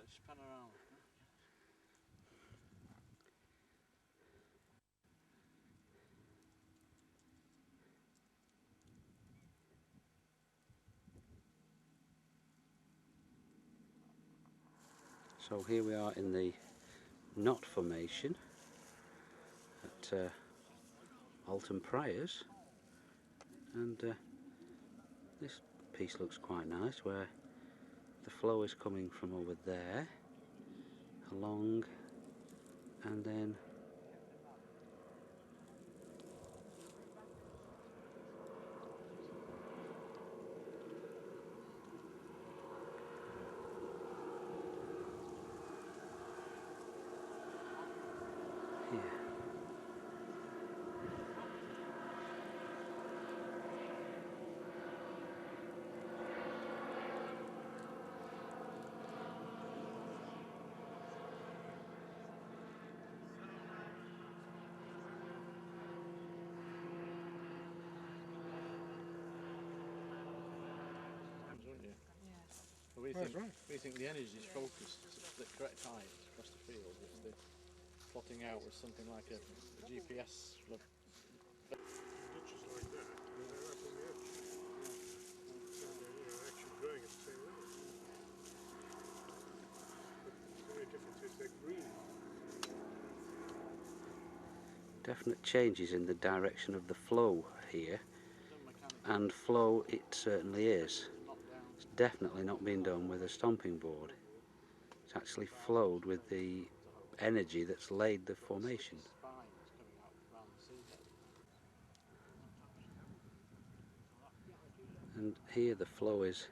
Just pan around. So here we are in the knot formation at Alton Priors, and this piece looks quite nice, where the flow is coming from over there along, and then here. Wouldn't you? Yes. But we think the energy is focused at the correct height across the field, which they're plotting out with something like a GPS. Ditches like that, they're up on the edge. So they're actually growing at the same level. But the only difference is they're green. Definite changes in the direction of the flow here, and flow it certainly is. It's definitely not been done with a stomping board. It's actually flowed with the energy that's laid the formation. And here the flow is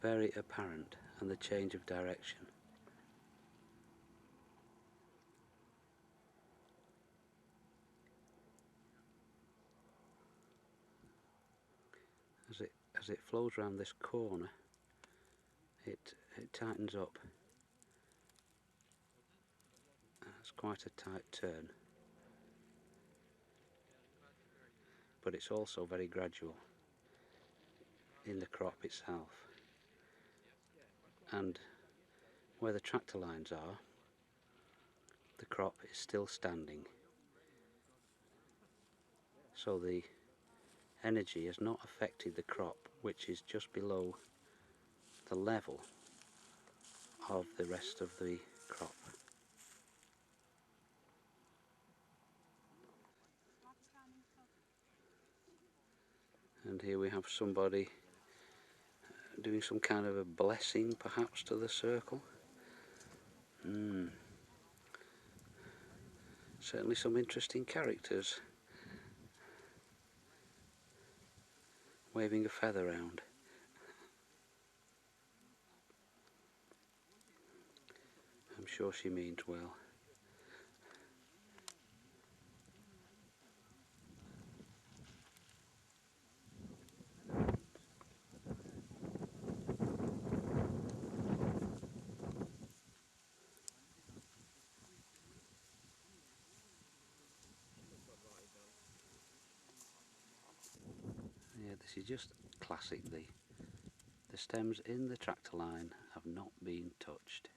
very apparent, and the change of direction. As it flows around this corner, it tightens up. It's quite a tight turn, but it's also very gradual in the crop itself. And where the tractor lines are, the crop is still standing, so the energy has not affected the crop, which is just below the level of the rest of the crop. And here we have somebody doing some kind of a blessing, perhaps, to the circle. Certainly some interesting characters waving a feather round. I'm sure she means well. Yeah, this is just classic. The stems in the tractor line have not been touched.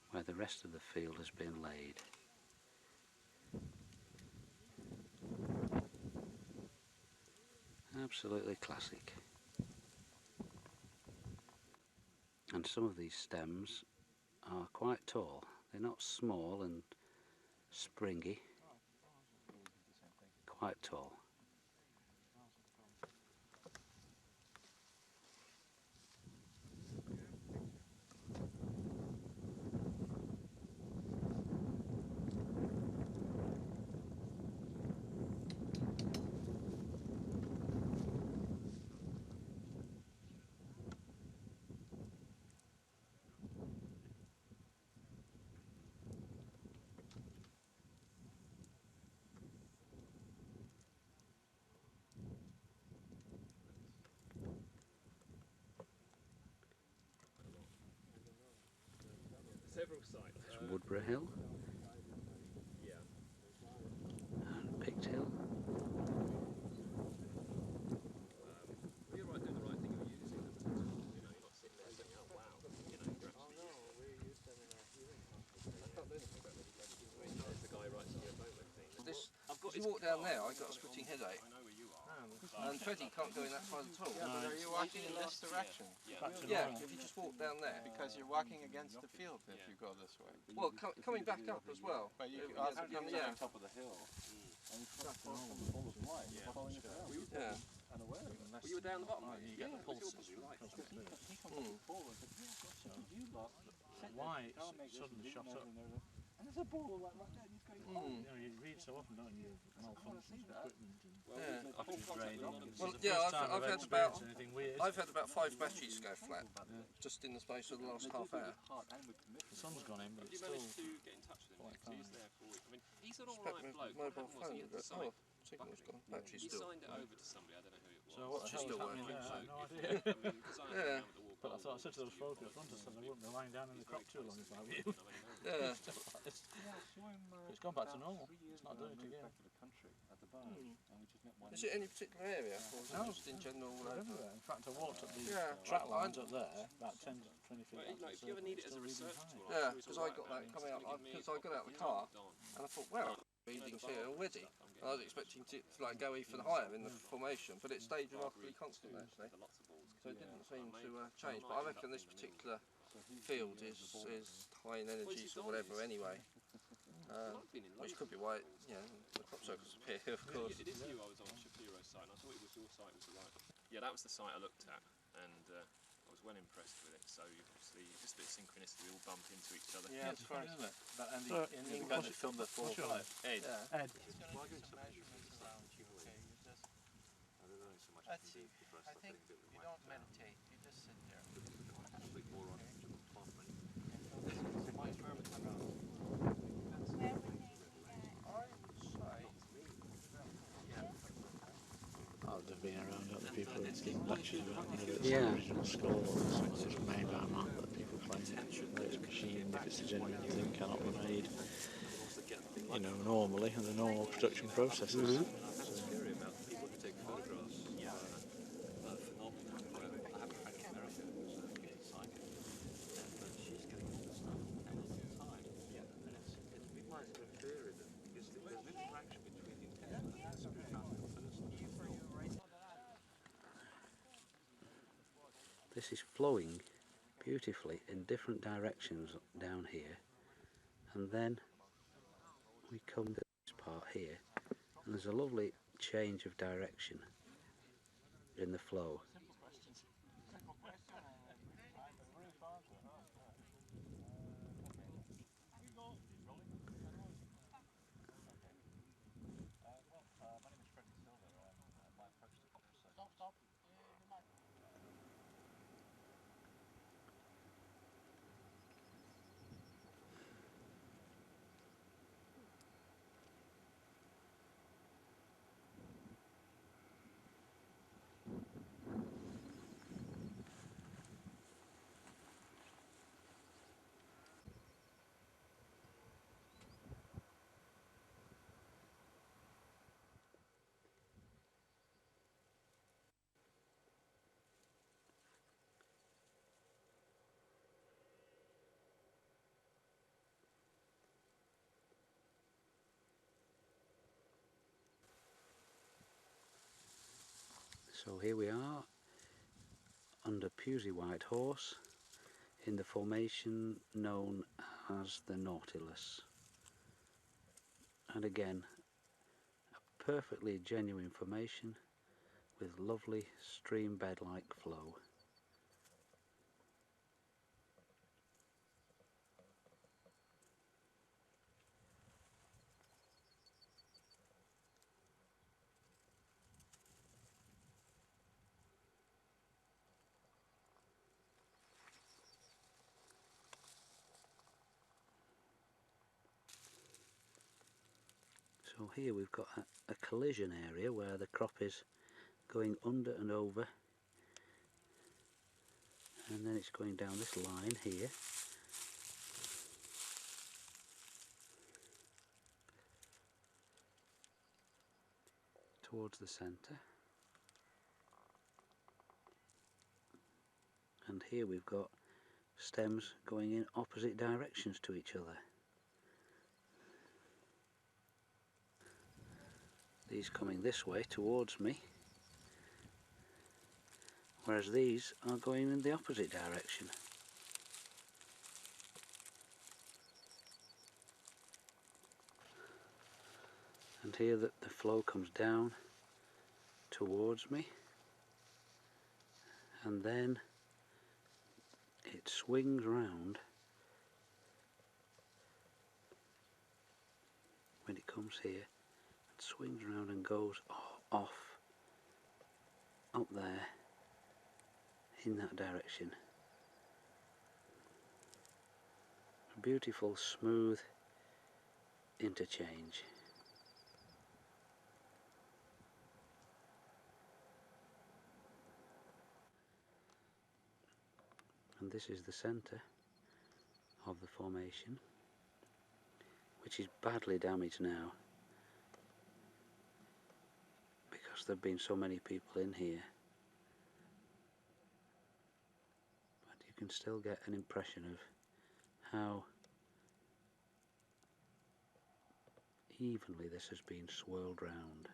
Where the rest of the field has been laid. Absolutely classic. And some of these stems are quite tall. They're not small and springy, quite tall. Several sites. There's Woodborough Hill, and Picked Hill. walk down there, I got a splitting headache. And Freddie can't go in that side at all. Yeah, but are you walking in this direction? Yeah, if you just walk down there. Because you're walking against the field if you go this way. Well, coming back up as well. But you Yeah. have to get to Yeah. the top of the hill. And you cross from the full of light, following it down. Yeah. Unaware of it. Well, you were down the bottom, You get the pulses across the through. He comes looking forward and says, "Yeah, what did you lot sit there? Why You can't make it's this, suddenly you shot didn't up? know there was a-" And there's a ball like right there, and he's going, "Oh." You know, you read so often, don't you? Malfunctions of equipment and Yeah. I full contact with none of Well, It's the yeah, first time I've had experienced about anything weird. I've had about 5 batteries go flat just in the space of the last half hour. The sun's gone in, but Have you it's still managed to get in touch with him? quite Because he's fine. there for. I mean, he's an Spec alright my bloke. What mobile happened was phone. he had to Oh, sign. signal's gone. Battery's He still. signed it over to somebody. I don't know who it was. So what the She's hell is still happening working, there? so- I have no I idea. mean, because I Yeah. yeah. Down with the wall. But I thought I said to those photos, front of them, they wouldn't be lying down in the crop too long if I were you. Yeah. It's gone back to normal. It's not doing it again. Is it any particular area, or is it No. just in general all over? Everywhere. In fact, I walked up the Yeah. track lines up there, about 10 to 20 feet. Well, out like, the if you ever circle, need it's it as a still reading research high. tool, Yeah, it's because all I right, got but that it's coming out. gonna give me Because I got out of the a car couple of and I thought, well, readings here already. And I was expecting to like go even higher in the formation, but it stayed remarkably constant actually. for lots of balls. So it didn't seem to change. But I reckon this particular field is high in energies or whatever anyway. I've been in Which loads. could be why, the crop circles appear here, of course. It is you I was on Shapiro's site, and I thought it was your site was the right one. Yeah, that was the site I looked at, and I was well impressed with it. So obviously, just a bit of synchronicity, we all bump into each other. Yeah, it's funny, isn't it? And So, the what's guy that your- filmed the what's your name? Ed, Yeah. Ed. Let's see. I think you don't meditate. You just sit there. Oh, they've been around other people and giving lectures about whether it's Yeah. the original score or something that's made by man that people claim whether it's machined, if it's a genuine thing, cannot be made, you know, normally, and the normal production processes. This is flowing beautifully in different directions down here, and then we come to this part here and there's a lovely change of direction in the flow. So here we are under Pusey White Horse in the formation known as the Nautilus, and again a perfectly genuine formation with lovely stream bed like flow. So here we've got a collision area where the crop is going under and over, and then it's going down this line here. Towards the centre, and here we've got stems going in opposite directions to each other. these coming this way towards me, whereas these are going in the opposite direction. And here the flow comes down towards me, and then it swings round when it comes here, and swings round and goes off up there in that direction. A beautiful smooth interchange. And this is the centre of the formation, which is badly damaged now because there have been so many people in here. But you can still get an impression of how evenly this has been swirled round.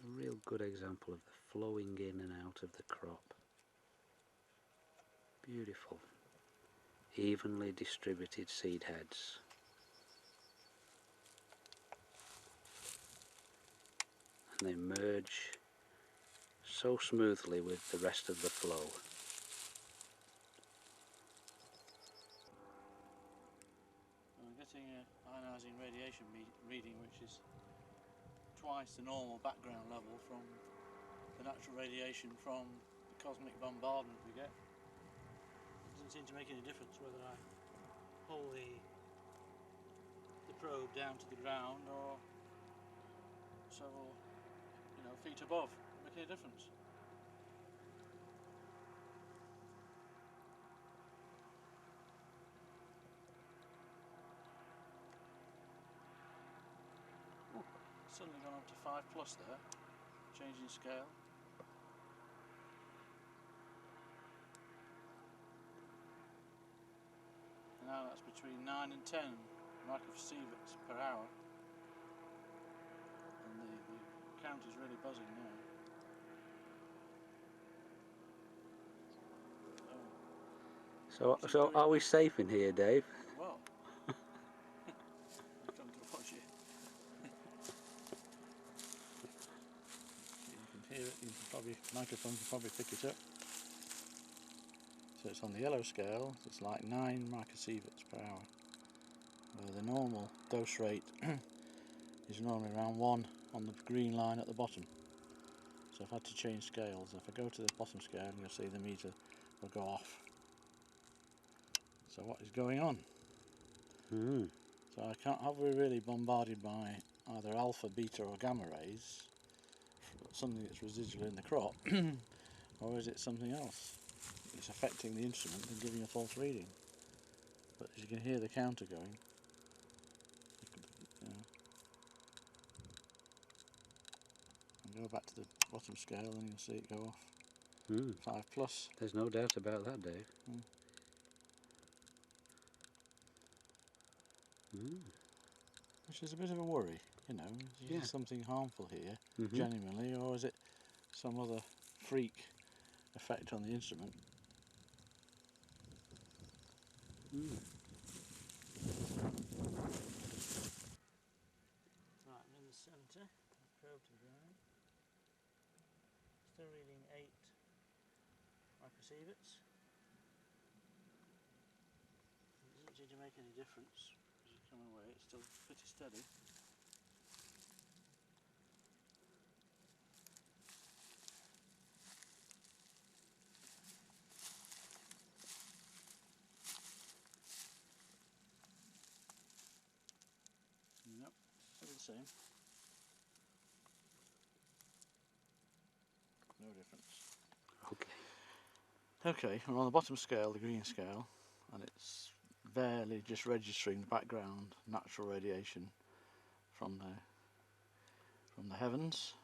A real good example of the flowing in and out of the crop. Beautiful, evenly distributed seed heads. And they merge so smoothly with the rest of the flow. I'm getting an ionising radiation reading which is twice the normal background level from the natural radiation from the cosmic bombardment we get. It doesn't seem to make any difference whether I pull the probe down to the ground or several feet above. Doesn't make any difference. Suddenly gone up to 5+ there, changing scale. And now that's between 9 and 10 microsieverts per hour. And the count is really buzzing now. So are we safe in here, Dave? Well, I've come to watch it. You can hear it, microphone can probably pick it up. So it's on the yellow scale, it's like 9 microsieverts per hour. Where the normal dose rate is normally around 1 on the green line at the bottom. So I've had to change scales. If I go to the bottom scale, you'll see the meter will go off. So what is going on? So have we really bombarded by either alpha, beta or gamma rays, something that's residual in the crop, or is it something else? It's affecting the instrument and giving a false reading. But as you can hear the counter going, and go back to the bottom scale and you'll see it go off. 5 plus. There's no doubt about that, Dave. Which is a bit of a worry, you know. Is there something harmful here, genuinely, or is it some other freak effect on the instrument? Right, I'm in the centre, probe to ground. Still reading 8 microsieverts. It doesn't seem to make any difference as you come away, it's still pretty steady. Nope, still the same. No difference. Okay, we're on the bottom scale, the green scale, and it's barely just registering the background natural radiation from the heavens,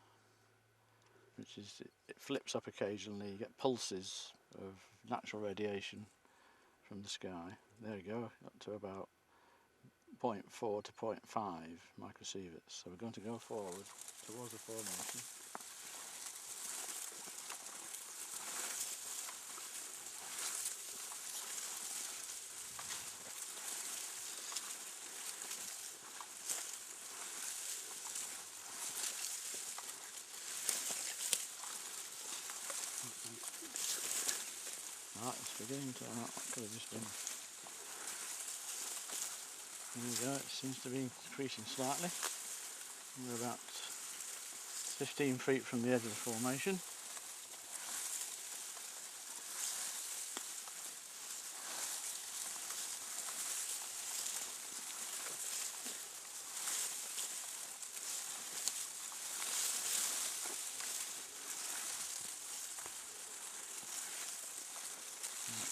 which is it flips up occasionally. You get pulses of natural radiation from the sky. There we go, up to about 0.4 to 0.5 microsieverts. So we're going to go forward towards the formation. Right, it's beginning to, that could have just been, there we go, it seems to be increasing slightly. We're about 15 feet from the edge of the formation.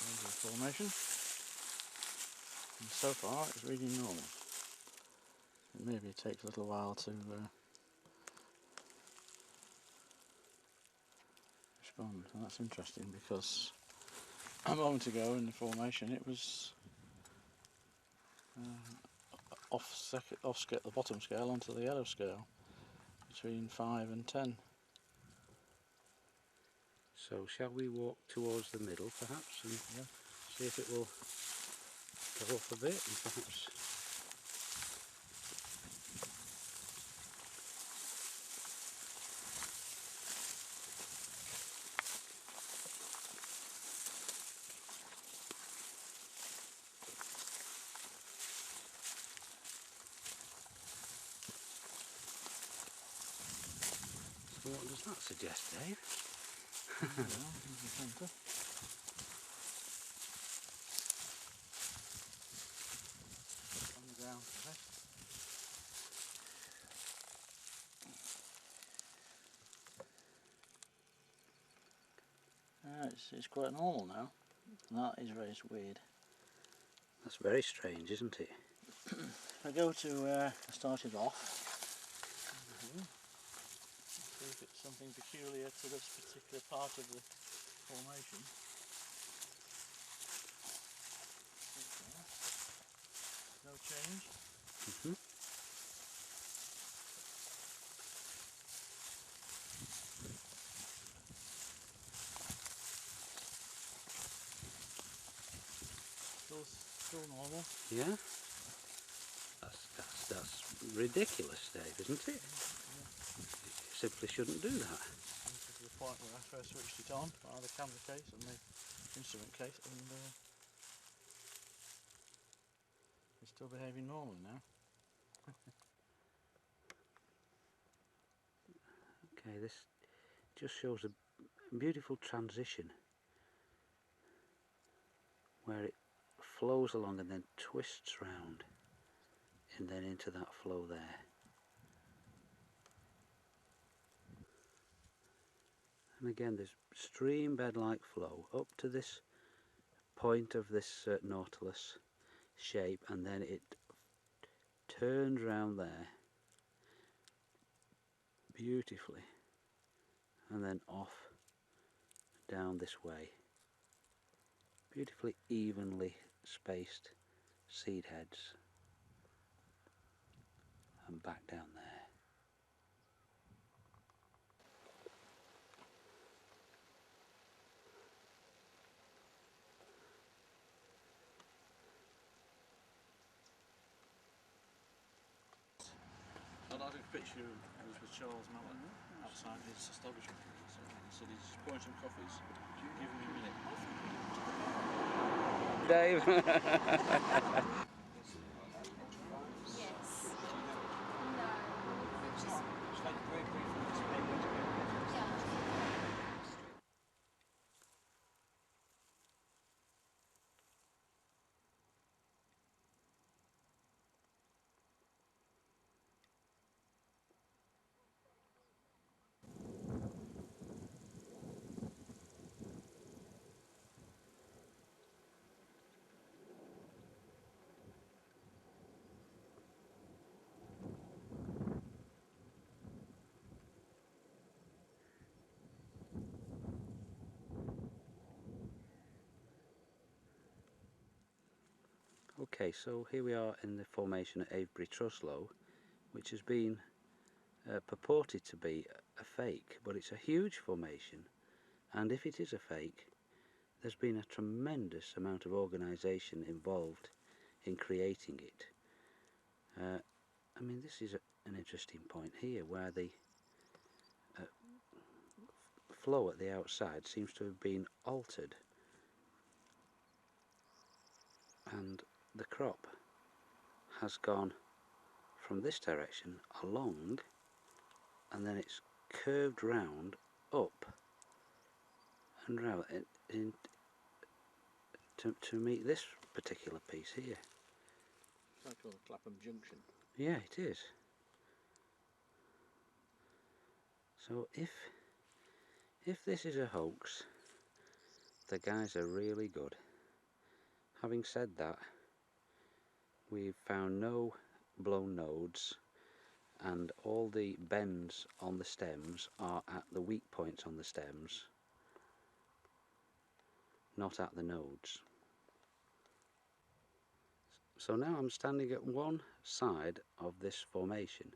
There's the formation, and so far it's reading normal. It maybe takes a little while to respond, and that's interesting because a moment ago in the formation it was off the bottom scale onto the yellow scale, between 5 and 10. So shall we walk towards the middle perhaps and see if it will go off a bit and perhaps so what does that suggest, Dave? Yeah, here's the centre. On the ground for this. It's quite normal now. That is very weird. That's very strange, isn't it? If I go to where I started off, see if it's something peculiar to this particular part of the formation. No change. Still normal. Yeah? That's ridiculous, Dave, isn't it? You simply shouldn't do that. This is the point where I first switched it on, by the camera case and the instrument case, and it's still behaving normally now. Okay, this just shows a beautiful transition where it flows along and then twists round and then into that flow there. And again, there's stream bed-like flow up to this point of this nautilus shape, and then it turns round there beautifully and then off down this way. Beautifully evenly spaced seed heads, and back down there. I had a picture with Charles Mallet outside his establishment. So he said he's pouring some coffees. Give me a minute. Dave! Okay, so here we are in the formation at Avebury Truslow, which has been purported to be a fake, but it's a huge formation, and if it is a fake, there's been a tremendous amount of organisation involved in creating it. I mean, this is an interesting point here, where the flow at the outside seems to have been altered, and the crop has gone from this direction along, and then it's curved round up and round to meet this particular piece here. It's like called Clapham Junction. Yeah, it is. So if this is a hoax, the guys are really good. Having said that, we've found no blown nodes, and all the bends on the stems are at the weak points on the stems, not at the nodes. So now I'm standing at one side of this formation,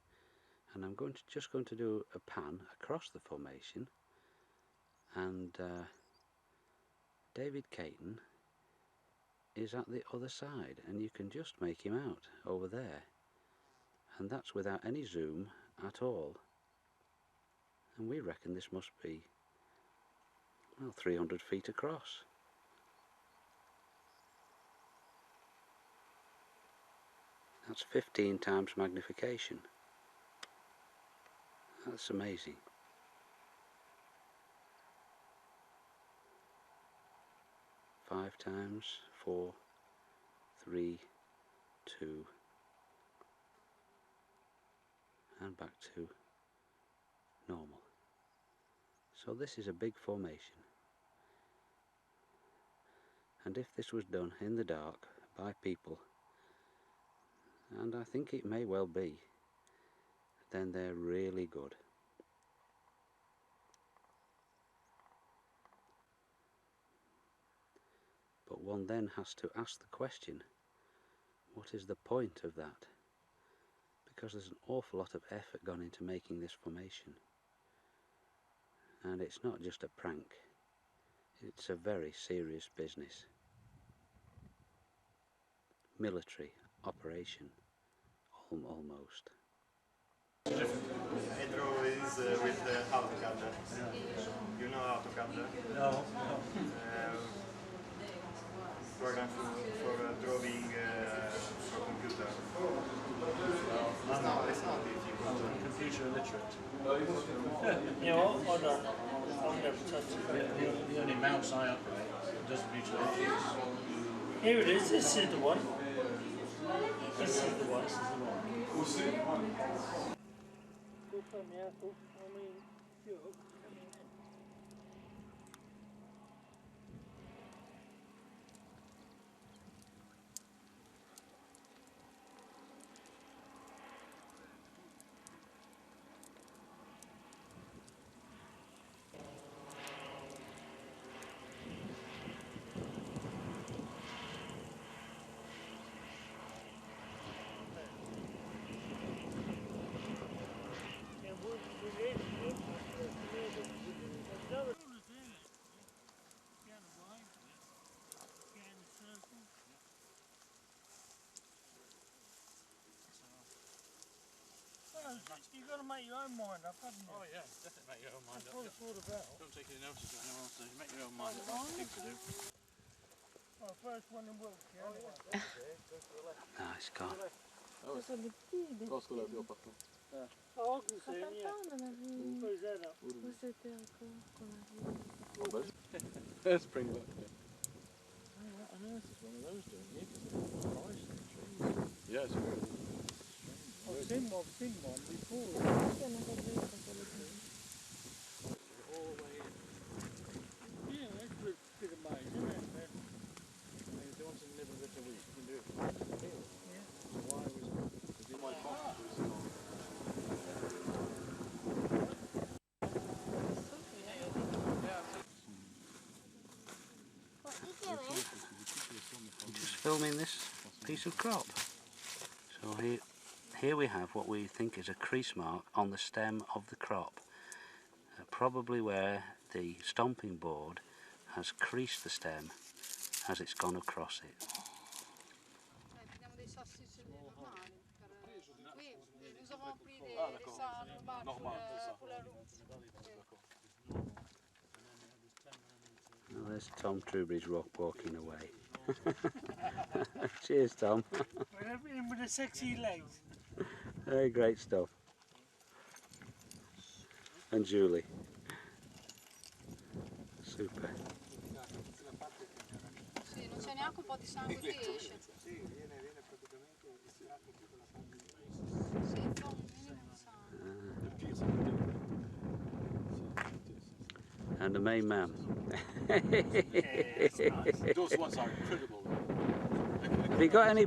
and I'm just going to do a pan across the formation, and David Cayton is at the other side, and you can just make him out over there, and that's without any zoom at all. And we reckon this must be, well, 300 feet across. That's 15 times magnification. That's amazing. Five times, 4, 3, 2, and back to normal. So this is a big formation, and if this was done in the dark by people, and I think it may well be, then they're really good. But one then has to ask the question, what is the point of that? Because there's an awful lot of effort gone into making this formation, and it's not just a prank, it's a very serious business. Military operation, almost. I draw is with AutoCAD. You know AutoCAD? No. Program for drawing for computer. It's not difficult. Computer illiterate. Yeah, I don't. I've never touched it. The only mouse I operate does computer illiterate. Here it is, this is the one. This is the one. You've got to make your own mind up, haven't you? Oh yeah, definitely make your own mind That's up. what it's all about. Don't take any notice of anyone else. Make your own mind up. That's the thing to do. Well, first one in Wiltshire. Nice gone. Oh, I can see him, yeah. Put his head up. Spring back. What on earth is one of those doing here? Yeah, it's very I've seen one before. all the way in. Yeah, that's a bit amazing, isn't it? If they want to live a bit a week, you can do it. Yeah. Why was it? Because in my box was Just filming this piece of crop. So here we have what we think is a crease mark on the stem of the crop, probably where the stomping board has creased the stem as it's gone across it. Well, there's Tom Truby's walking away. Cheers, Tom. In with the sexy legs. Hey, great stuff. And Julie. Super. Sì, non c'è neanche un po' di sangue che esce. Sì, viene praticamente estratto tutta la sangue. Senza un minimo di sangue. And the main man. those ones are incredible. Have you got any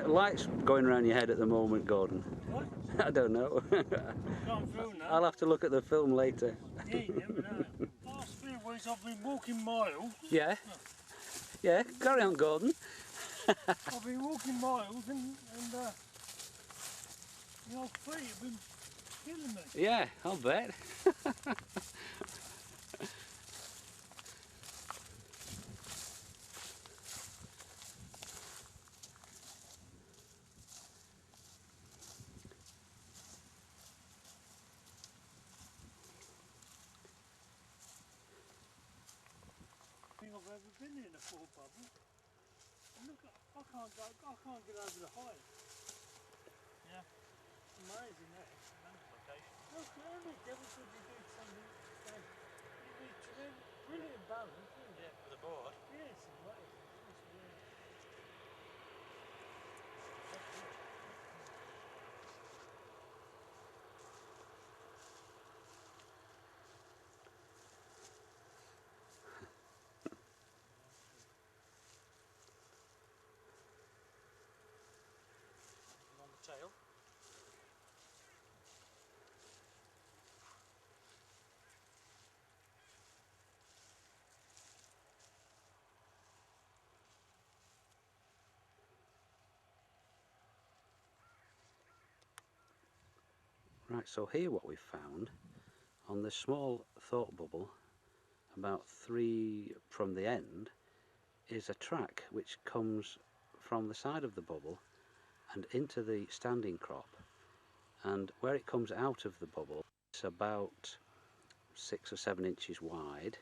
lights going around your head at the moment, Gordon? What? I don't know. Come through now. I'll have to look at the film later. Yeah, you never know. Last 3 weeks I've been walking miles. Yeah? Yeah, carry on, Gordon. I've been walking miles and the old feet have been killing me. Yeah, I'll bet. I've ever been in a full bubble. And look, I can't get over the height. Yeah. Amazing that. Look, how many devils would you do something like that? You'd be brilliant balance, wouldn't you? Yeah, for the board. Yes, amazing. It's weird. On the tail. Right, so here what we've found on the small thought bubble about 3 from the end is a track which comes from the side of the bubble and into the standing crop, and where it comes out of the bubble it's about 6 or 7 inches wide,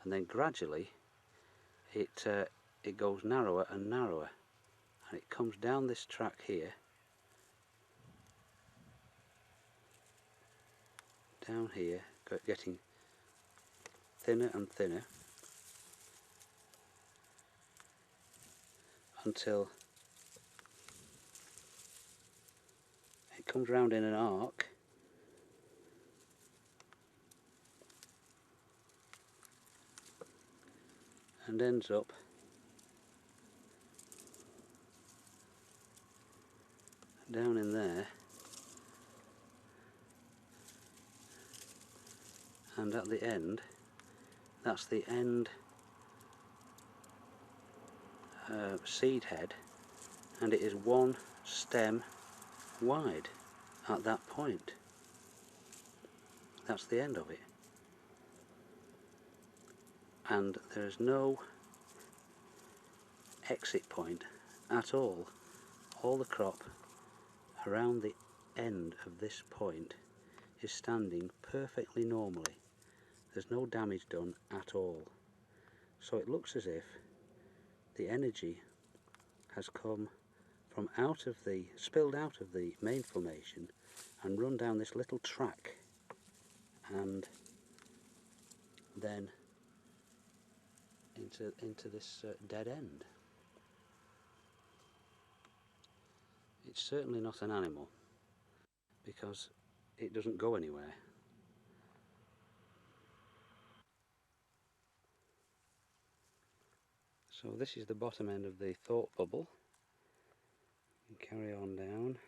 and then gradually it goes narrower and narrower, and it comes down this track here, down here, getting thinner and thinner until it comes round in an arc and ends up down in there, and at the end, that's the end seed head, and it is 1 stem wide at that point. That's the end of it, and there's no exit point at all. All the crop around the end of this point is standing perfectly normally. There's no damage done at all. So it looks as if the energy has come from spilled out of the main formation and run down this little track and then into this dead end. It's certainly not an animal, because it doesn't go anywhere. So this is the bottom end of the thought bubble. And carry on down.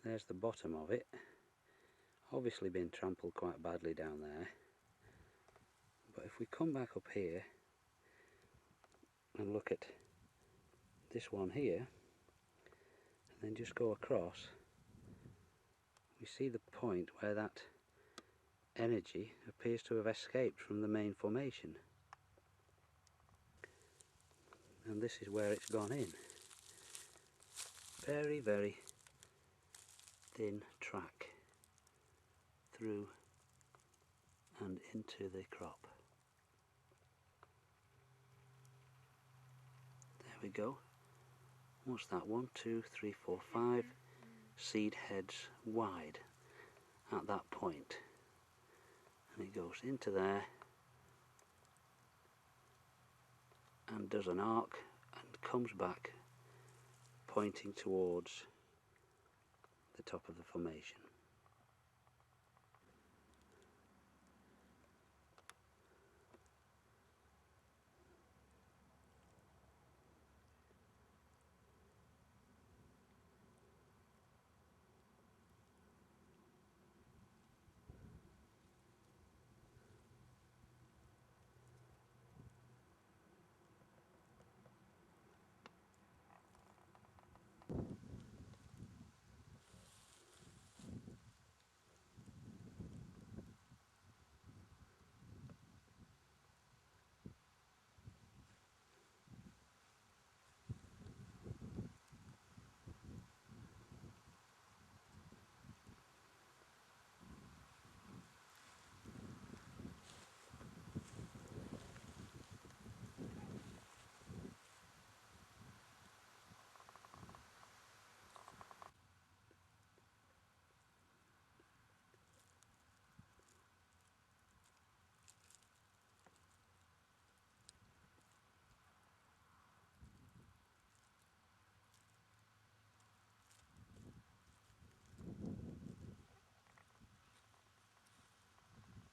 There's the bottom of it. Obviously been trampled quite badly down there. But if we come back up here and look at this one here, and then just go across, we see the point where that energy appears to have escaped from the main formation. And this is where it's gone in. Very, very thin track through and into the crop. There we go. What's that? 1, 2, 3, 4, 5 seed heads wide at that point. And it goes into there and does an arc and comes back pointing towards the top of the formation.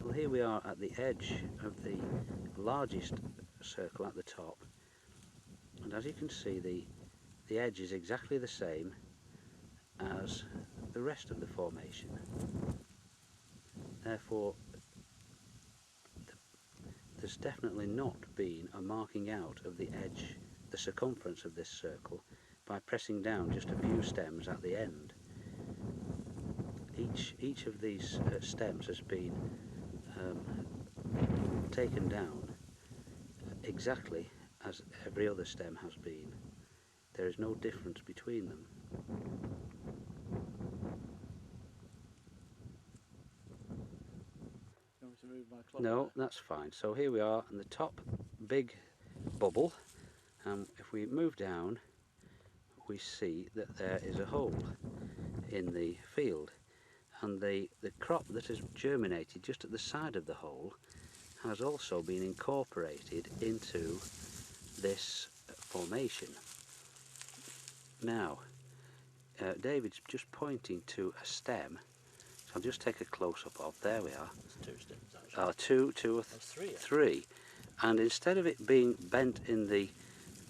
Well, here we are at the edge of the largest circle at the top, and as you can see, the edge is exactly the same as the rest of the formation. Therefore, there's definitely not been a marking out of the edge, the circumference of this circle, by pressing down just a few stems at the end. Each of these stems has been taken down exactly as every other stem has been. There is no difference between them. You want me to move my clock No, there? that's fine. So here we are in the top big bubble, and if we move down we see that there is a hole in the field, and the crop that has germinated just at the side of the hole has also been incorporated into this formation. Now, David's just pointing to a stem, so I'll just take a close-up of, there we are. It's 2 stems actually. Two or There's 3 actually. three, and instead of it being bent in the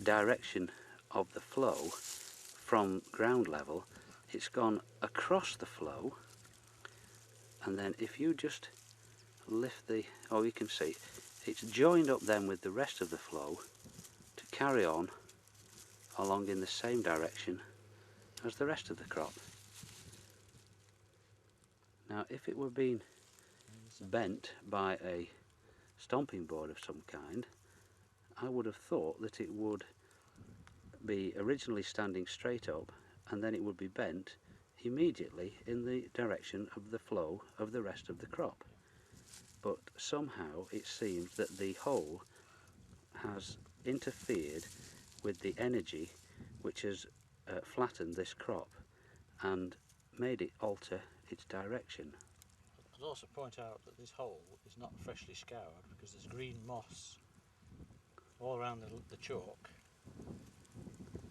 direction of the flow from ground level, it's gone across the flow, and then if you just lift the, oh, you can see it's joined up then with the rest of the flow to carry on along in the same direction as the rest of the crop. Now, if it were being bent by a stomping board of some kind, I would have thought that it would be originally standing straight up, and then it would be bent immediately in the direction of the flow of the rest of the crop. But somehow it seems that the hole has interfered with the energy which has flattened this crop and made it alter its direction. I'd also point out that this hole is not freshly scoured because there's green moss all around the chalk.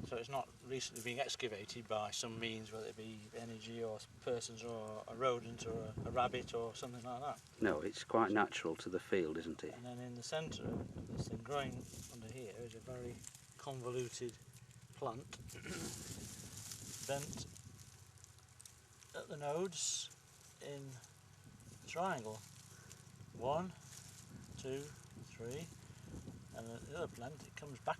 So it's not recently being excavated by some means, whether it be energy or persons or a rodent or a rabbit or something like that. No, it's quite natural to the field, isn't it? And then in the centre of this thing growing under here is a very convoluted plant, bent at the nodes in a triangle. 1, 2, 3, and the other plant, it comes back.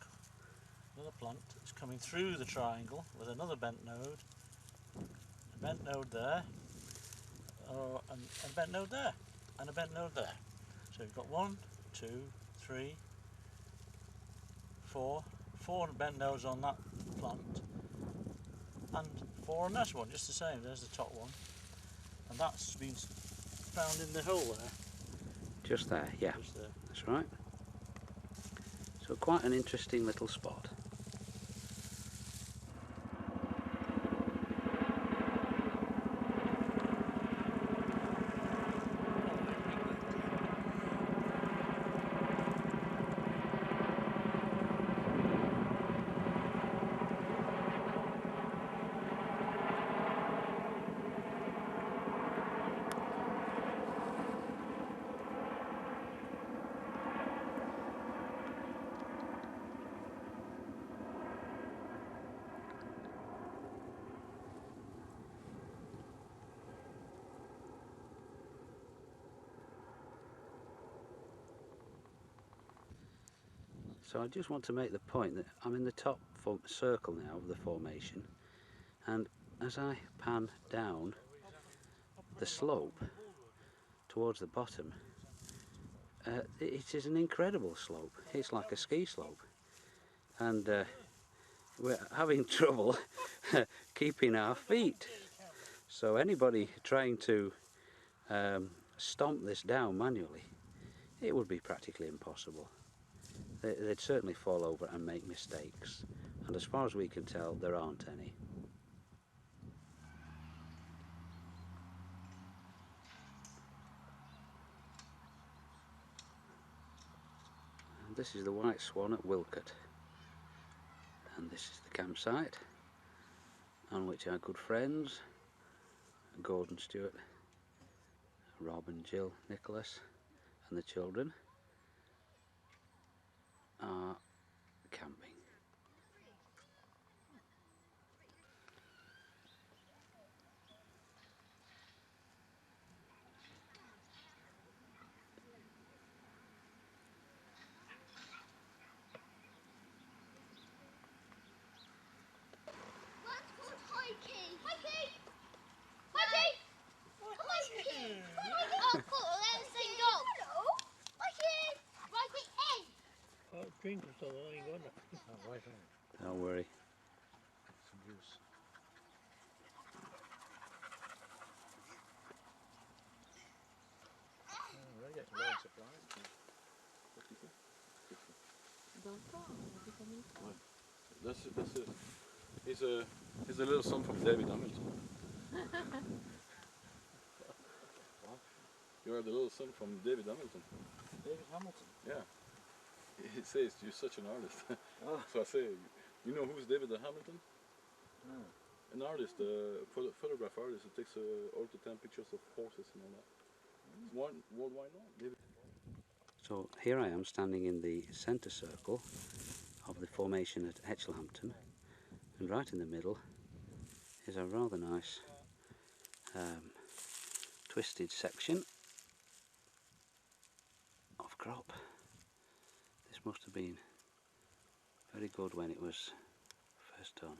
Another plant is coming through the triangle with another bent node, a bent node there, and a bent node there, and a bent node there. So you've got 1, 2, 3, 4 bent nodes on that plant, and 4 on this one, just the same. There's the top one, and that's been found in the hole there. Just there, yeah. Just there. That's right. So quite an interesting little spot. So I just want to make the point that I'm in the top circle now of the formation, and as I pan down the slope towards the bottom, it is an incredible slope. It's like a ski slope, and we're having trouble keeping our feet. So anybody trying to stomp this down manually, it would be practically impossible. They'd certainly fall over and make mistakes, and as far as we can tell, there aren't any. And this is the White Swan at Wilcott, and this is the campsite on which our good friends Gordon Stewart, Rob and Jill Nicholas and the children are camping. Drink or something, I ain't got nothing. Oh, right on. Don't worry. Some juice. Oh, they're getting low on supplies. He's a little son from David Hamilton. You are the little son from David Hamilton. David Hamilton? Yeah. He says you're such an artist. Oh. So I say, you know who's David Hamilton? No. An artist, photograph artist who takes all the time pictures of horses and all that. It's worldwide known. David. So here I am standing in the centre circle of the formation at Etchelhampton, and right in the middle is a rather nice twisted section of crop. This must have been very good when it was first done.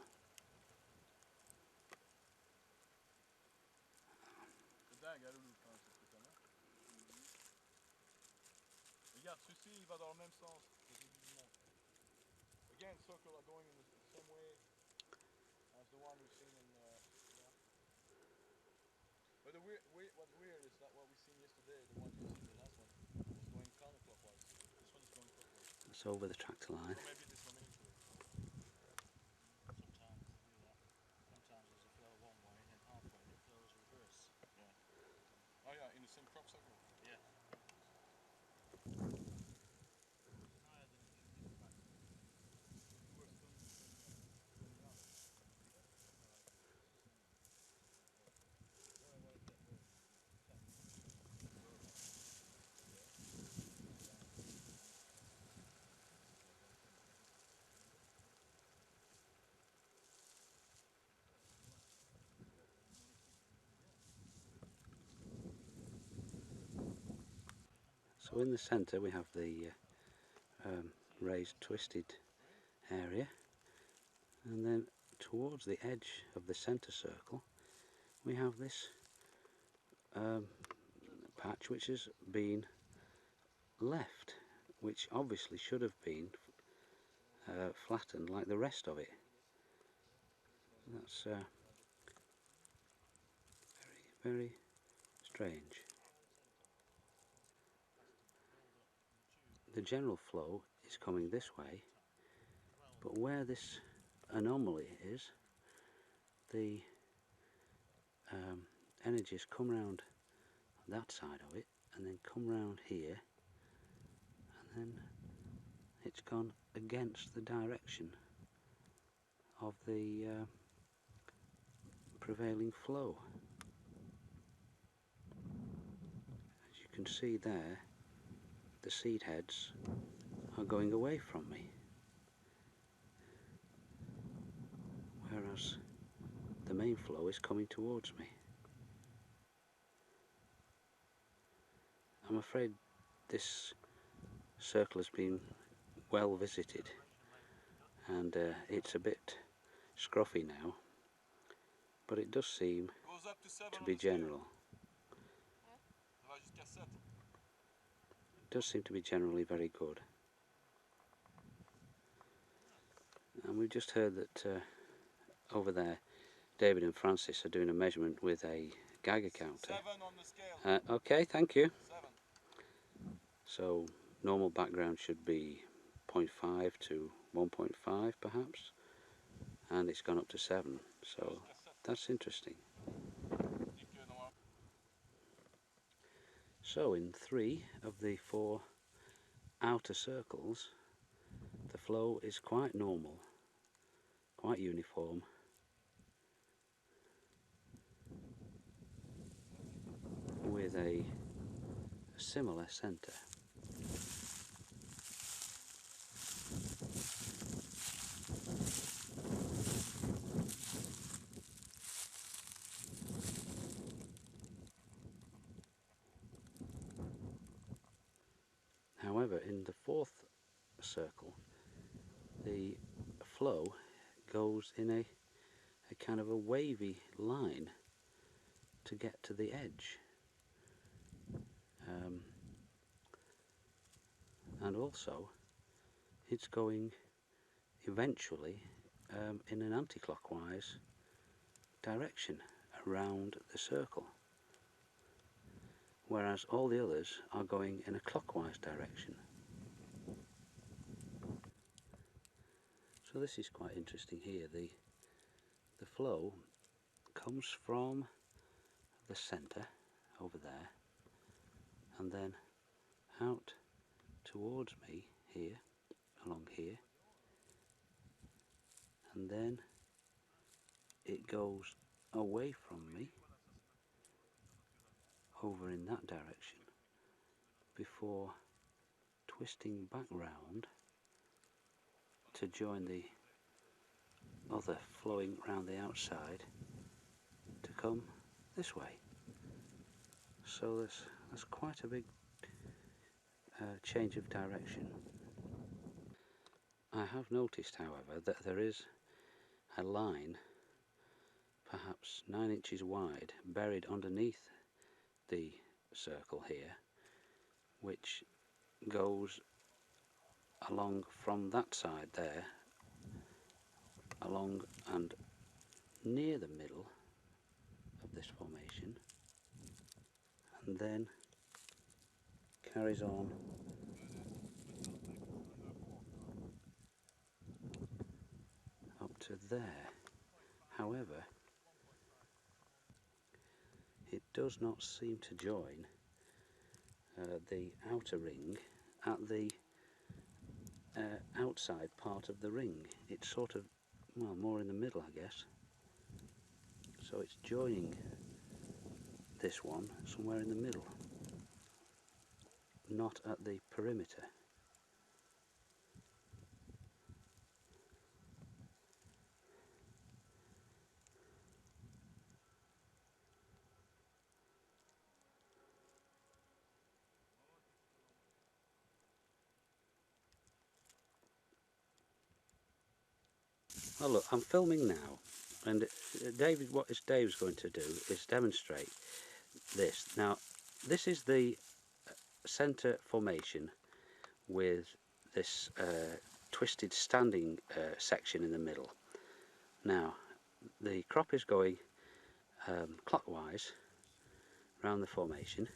Regarde, celui-ci il va dans le même sens. Again, circle are going in the same way as the one we've seen in. But what's weird is that what we seen yesterday, the one you seen the last one, was going counterclockwise. This one is going clockwise. It's over the tractor line. So maybe this one into it. Sometimes they do that. Sometimes there's a flow one way and then halfway it flows reverse. Oh yeah, in the same crop cycle. Yeah. So in the centre we have the raised twisted area, and then towards the edge of the centre circle we have this patch which has been left, which obviously should have been flattened like the rest of it. That's very, very strange. The general flow is coming this way, but where this anomaly is, the energy has come round that side of it and then come round here, and then it's gone against the direction of the prevailing flow. As you can see there, the seed heads are going away from me, whereas the main flow is coming towards me. I'm afraid this circle has been well visited, and it's a bit scruffy now, but it does seem to be general. It does seem to be generally very good. And we've just heard that over there David and Francis are doing a measurement with a Geiger counter. 7 on the scale. Okay, thank you. 7. So normal background should be 0.5 to 1.5 perhaps, and it's gone up to 7, so that's interesting. So in 3 of the 4 outer circles the flow is quite normal, quite uniform, with a similar centre. However, in the 4th circle the flow goes in a kind of a wavy line to get to the edge, and also it's going eventually in an anti-clockwise direction around the circle, whereas all the others are going in a clockwise direction. So this is quite interesting here. The flow comes from the centre over there and then out towards me here, along here, and then it goes away from me over in that direction before twisting back round to join the other flowing round the outside to come this way. So there's quite a big change of direction. I have noticed, however, that there is a line perhaps 9 inches wide buried underneath the circle here, which goes along from that side there along and near the middle of this formation, and then carries on up to there. However, it does not seem to join the outer ring at the outside part of the ring. It's sort of, well, more in the middle, I guess. So it's joining this one somewhere in the middle, not at the perimeter. Oh look, I'm filming now, and David, what Dave's going to do is demonstrate this. Now, this is the centre formation with this twisted standing section in the middle. Now, the crop is going clockwise round the formation,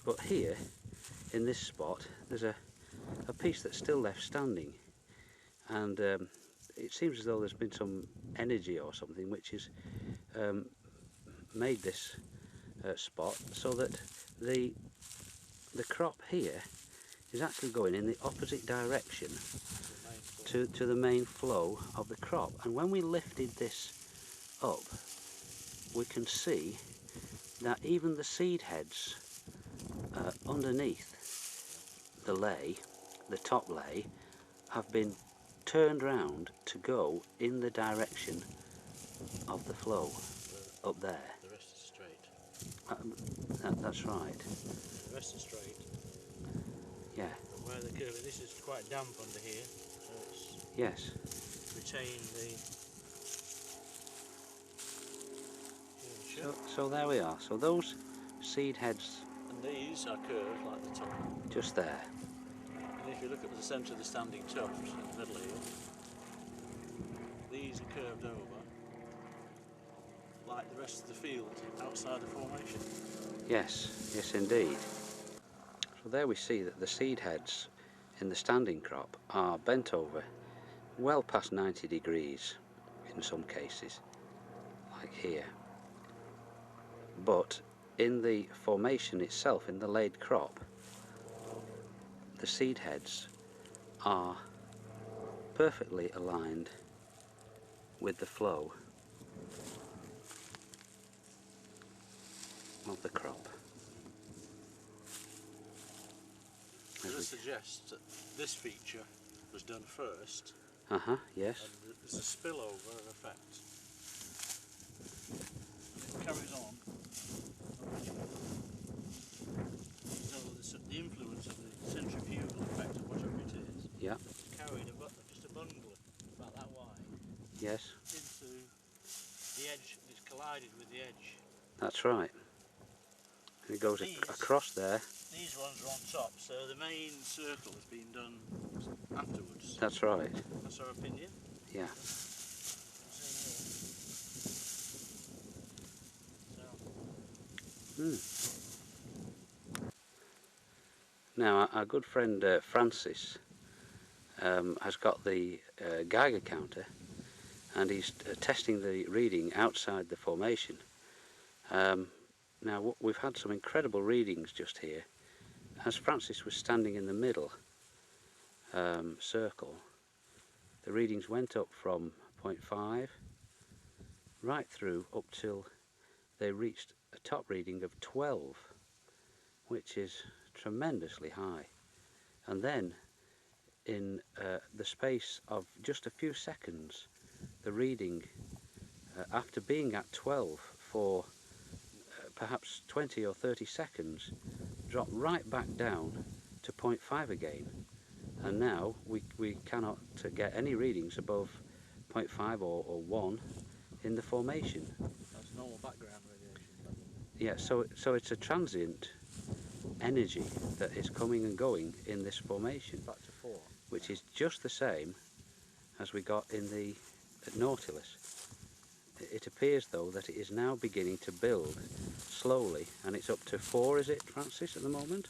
but here, in this spot, there's a piece that's still left standing, and it seems as though there's been some energy or something which has made this spot so that the crop here is actually going in the opposite direction to the main flow of the crop. And when we lifted this up, we can see that even the seed heads underneath the lay, the top lay, have been turned round to go in the direction of the flow up there. The rest is straight. That's right. The rest is straight. Yeah. And where the curve, this is quite damp under here, so it's Yes. retained the So there we are. So those seed heads, and these are curved like the top. just there. And if you look at the centre of the standing tuft in the middle here, these are curved over like the rest of the field outside the formation. Yes, yes indeed. So there we see that the seed heads in the standing crop are bent over well past 90 degrees in some cases, like here. But in the formation itself, in the laid crop, the seed heads are perfectly aligned with the flow of the crop. This suggests that this feature was done first, Yes. and there's a spillover effect. And it carries on. So the influence of the centrifugal effect, or whatever it is, Yeah. carried just a bundle about that wide Yes. into the edge. It's collided with the edge. That's right. And it goes across there. These ones are on top, so the main circle has been done afterwards. That's right. That's our opinion. Yeah. Now our good friend Francis has got the Geiger counter, and he's testing the reading outside the formation. Now we've had some incredible readings just here. As Francis was standing in the middle circle, the readings went up from 0.5 right through up till they reached a top reading of 12, which is tremendously high. And then in the space of just a few seconds, the reading, after being at 12 for perhaps 20 or 30 seconds, dropped right back down to 0.5 again. And now we cannot get any readings above 0.5 or 1 in the formation. That's normal background radiation. Yeah, so it's a transient energy that is coming and going in this formation, Factor 4. which is just the same as we got in the at Nautilus. It appears though that it is now beginning to build slowly, and it's up to 4, is it, Francis, at the moment?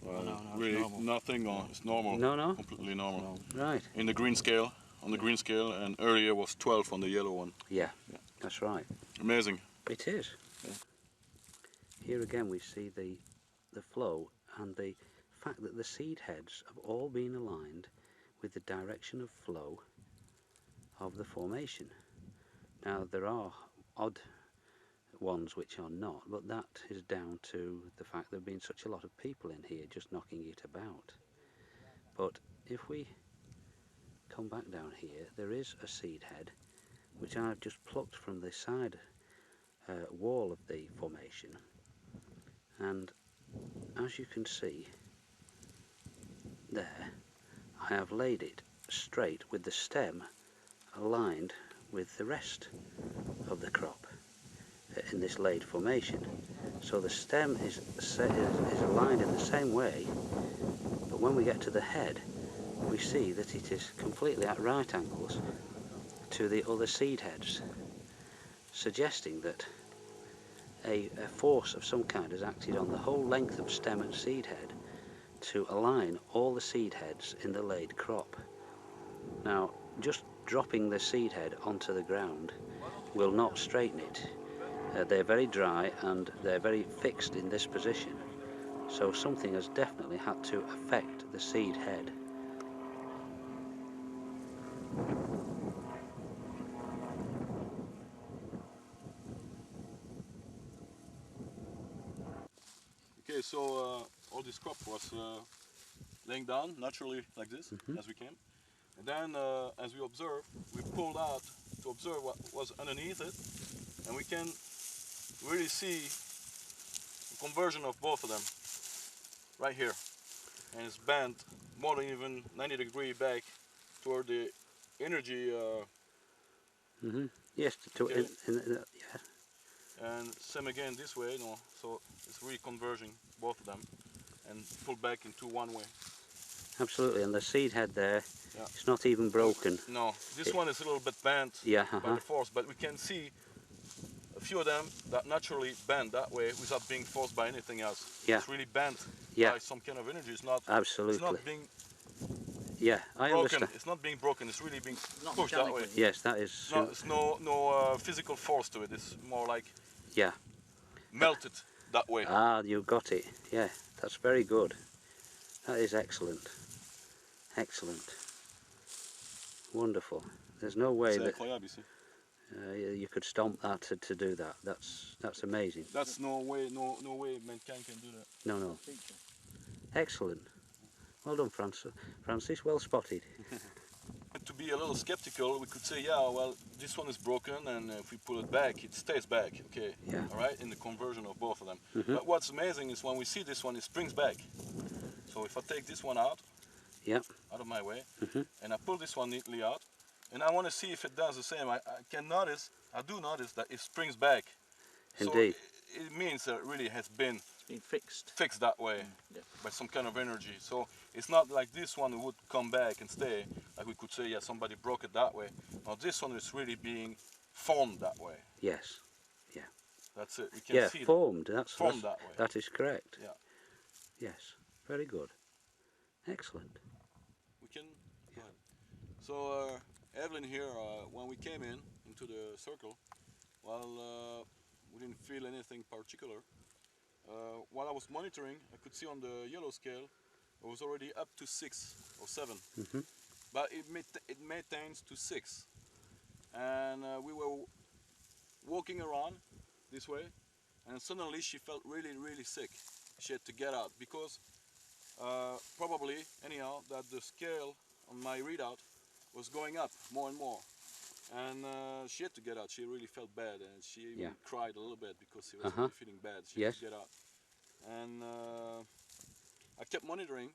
Well, no, it's really normal. nothing, or it's normal. No? Completely normal. Right. In the green scale, on the green scale, and earlier was 12 on the yellow one. Yeah, that's right. Amazing. It is. Yeah. Here again we see the flow and the fact that the seed heads have all been aligned with the direction of flow of the formation. Now there are odd ones which are not, but that is down to the fact there have been such a lot of people in here just knocking it about. But if we come back down here, there is a seed head which I've just plucked from the side wall of the formation, and as you can see there, I have laid it straight with the stem aligned with the rest of the crop in this laid formation. So the stem is aligned in the same way, but when we get to the head we see that it is completely at right angles to the other seed heads, suggesting that a force of some kind has acted on the whole length of stem and seed head to align all the seed heads in the laid crop. Now, just dropping the seed head onto the ground will not straighten it. They're very dry and they're very fixed in this position, so something has definitely had to affect the seed head. Okay, so all this crop was laying down naturally like this, as we came. And then, as we observed, we pulled out to observe what was underneath it, and we can really see the conversion of both of them right here. And it's bent more than even 90 degrees back toward the energy. Yes, Okay. yeah. And same again this way, so it's really converging both of them and pulled back into one way. Absolutely, and the seed head there, Yeah. it's not even broken. No, this one is a little bit bent by the force, but we can see a few of them that naturally bend that way without being forced by anything else. Yeah. It's really bent Yeah. by some kind of energy. It's not. Absolutely. It's not being Yeah, I broken. understand. It's not being broken. It's really being Not pushed that way. Yes, that is. No, it's no physical force to it. It's more like Yeah. melted that way. Ah, you got it. Yeah, that's very good. That is excellent. Excellent. Wonderful. There's no way C'est that incroyable ici. you could stomp that to do that. That's amazing. That's no way mankind can do that. No. Excellent. Well done, Francis. Well spotted. To be a little skeptical, we could say, yeah, well, this one is broken, and if we pull it back, it stays back, okay? Yeah. All right, in the conversion of both of them. But what's amazing is when we see this one, it springs back. So if I take this one out, out of my way, and I pull this one neatly out, and I want to see if it does the same, I do notice that it springs back. Indeed. So it means that it really has been Been fixed. fixed that way by some kind of energy. So it's not like this one would come back and stay, like we could say, yeah, somebody broke it that way. Now this one is really being formed that way. Yes. That's it. We can see formed. That's formed that way. That is correct. Yeah. Yes. Very good. Excellent. We can. Go ahead. So Evelyn here, when we came into the circle, well, we didn't feel anything particular. While I was monitoring, I could see on the yellow scale it was already up to 6 or 7, but it maintains to 6, and we were walking around this way, and suddenly she felt really sick. She had to get out because probably anyhow that the scale on my readout was going up more and more, and she had to get out. She really felt bad, and she even cried a little bit because she was really feeling bad. She had to get out. And I kept monitoring,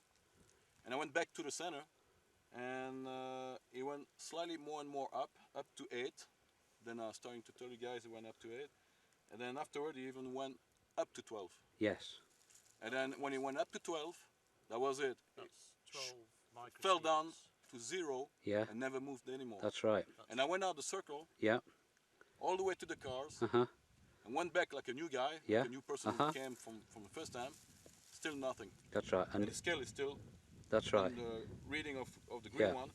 and I went back to the center, and it went slightly more and more up to 8. Then I was starting to tell you guys it went up to 8, and then afterward it even went up to 12. Yes. And then when it went up to 12, that was it. That's 12 microsieverts. Fell down to 0 Yeah, and never moved anymore. that's right. And I went out the circle, Yeah. all the way to the cars, Uh-huh. and went back like a new guy, Yeah. like a new person who came from the first time. Still nothing. That's right. And And the scale is still, that's right. on the reading of the green Yeah. one,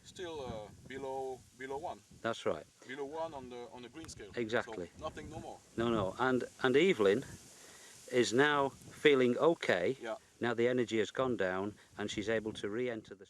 still below 1. That's right. Below 1 on the green scale. Exactly. So nothing no more. No. And Evelyn is now feeling okay. Yeah. Now the energy has gone down and she's able to re-enter the